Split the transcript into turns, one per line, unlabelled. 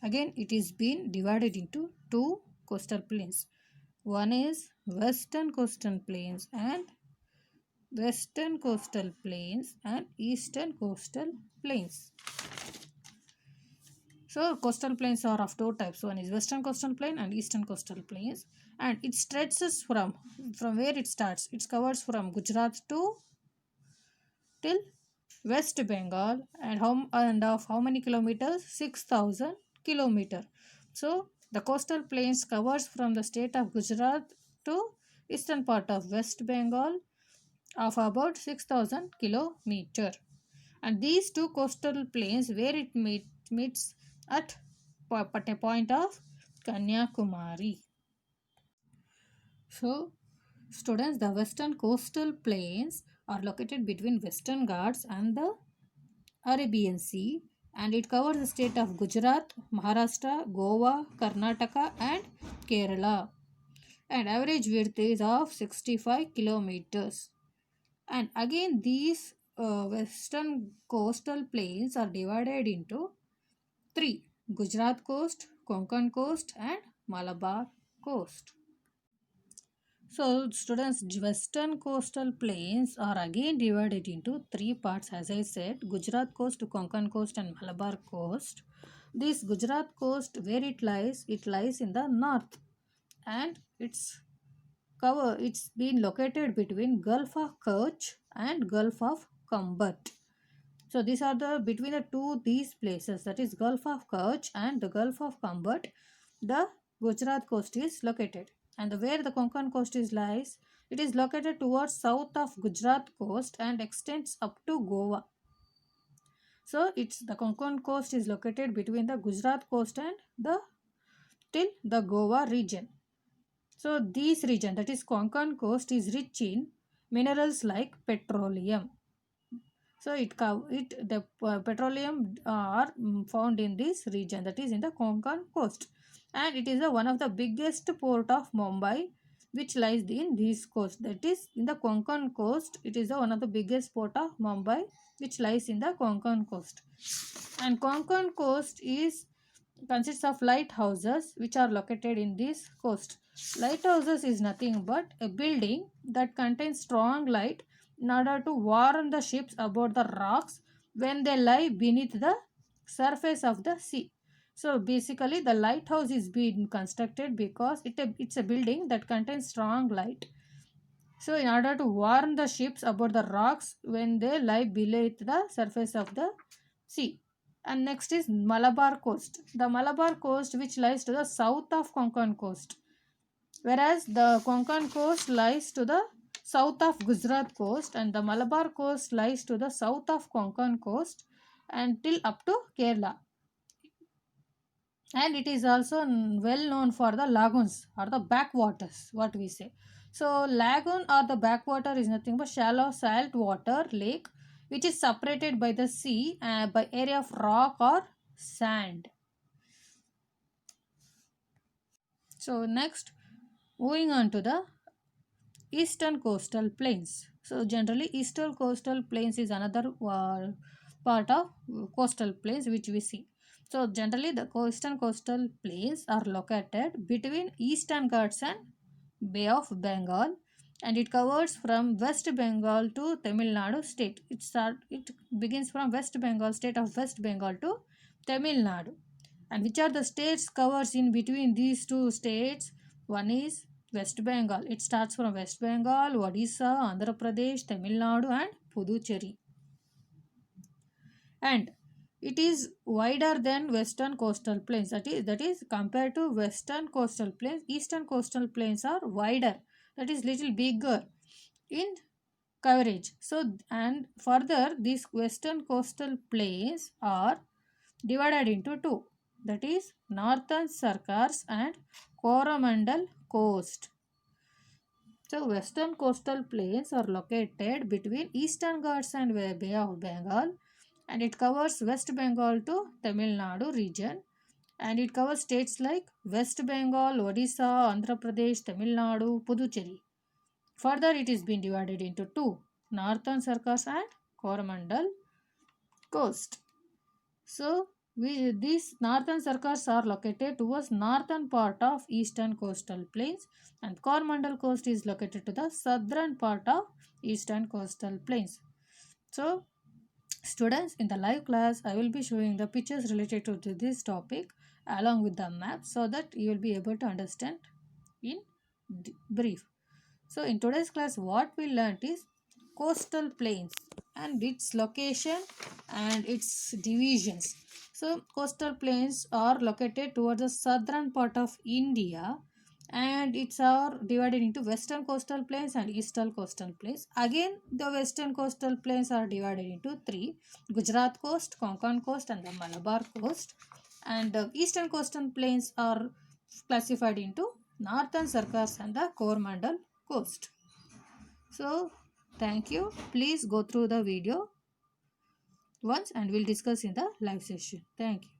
Again, it is been divided into two coastal plains. One is western coastal plains and eastern coastal plains. So coastal plains are of two types. One is western coastal plain and eastern coastal plains, and it stretches from where it starts. It covers from Gujarat to till West Bengal, and of how many kilometers? 6,000 kilometer. So the coastal plains covers from the state of Gujarat to eastern part of West Bengal of about 6,000 kilometer. And these two coastal plains where it meets at a point of Kanyakumari. So students, the western coastal plains are located between Western Ghats and the Arabian Sea, and it covers the state of Gujarat, Maharashtra, Goa, Karnataka and Kerala. And average width is of 65 kilometers. And again these western coastal plains are divided into three: Gujarat coast, Konkan coast and Malabar coast. So students, western coastal plains are again divided into three parts, as I said: Gujarat coast, Konkan coast and Malabar coast. This Gujarat coast, where it lies in the north, and it's been located between Gulf of Kutch and Gulf of Kambat. So these are the between the two these places, that is Gulf of Kutch and the Gulf of Kambat, the Gujarat coast is located. And where the Konkan coast is lies, it is located towards south of Gujarat coast and extends up to Goa. So it's the Konkan coast is located between the Gujarat coast and the till the Goa region. So this region, that is Konkan coast, is rich in minerals like petroleum. So the petroleum are found in this region, that is in the Konkan coast, and it is one of the biggest port of Mumbai, which lies in this coast. That is in the Konkan coast. It is one of the biggest port of Mumbai, which lies in the Konkan coast. And Konkan coast is consists of lighthouses which are located in this coast. Lighthouses is nothing but a building that contains strong light in order to warn the ships about the rocks when they lie beneath the surface of the sea. So basically the lighthouse is being constructed because it's a building that contains strong light. So in order to warn the ships about the rocks when they lie beneath the surface of the sea. And next is Malabar coast. The Malabar coast, which lies to the south of Konkan coast, whereas the Konkan coast lies to the south of Gujarat coast, and the Malabar coast lies to the south of Konkan coast until up to Kerala. And it is also well known for the lagoons or the backwaters, what we say. So lagoon or the backwater is nothing but shallow salt water lake which is separated by the sea by area of rock or sand. So next, moving on to the eastern coastal plains. So generally eastern coastal plains is another part of coastal plains which we see. So generally the eastern coastal plains are located between Eastern Ghats and Bay of Bengal, and it covers from West Bengal to Tamil Nadu state. It begins from West Bengal state of West Bengal to Tamil Nadu. And which are the states covers in between these two states? One is West Bengal. It starts from West Bengal, Odisha, Andhra Pradesh, Tamil Nadu and Puducherry. And it is wider than western coastal plains. That is compared to western coastal plains, eastern coastal plains are wider. That is little bigger in coverage. So and further these western coastal plains are divided into two. That is Northern Sarkars and Coromandel coast. So western coastal plains are located between Eastern Ghats and Bay of Bengal, and it covers West Bengal to Tamil Nadu region, and it covers states like West Bengal, Odisha, Andhra Pradesh, Tamil Nadu, Puducherry. Further it is been divided into two: Northern Sarkars and Coromandel coast. So These northern circles are located towards northern part of eastern coastal plains, and Coromandel coast is located to the southern part of eastern coastal plains. So students, in the live class, I will be showing the pictures related to this topic along with the map so that you will be able to understand in brief. So in today's class, what we learned is coastal plains and its location and its divisions. So coastal plains are located towards the southern part of India, and it's are divided into western coastal plains and eastern coastal plains. Again, the western coastal plains are divided into three: Gujarat coast, Konkan coast, and the Malabar coast. And the eastern coastal plains are classified into northern circus and the Coromandel coast. So thank you. Please go through the video once and we'll discuss in the live session. Thank you.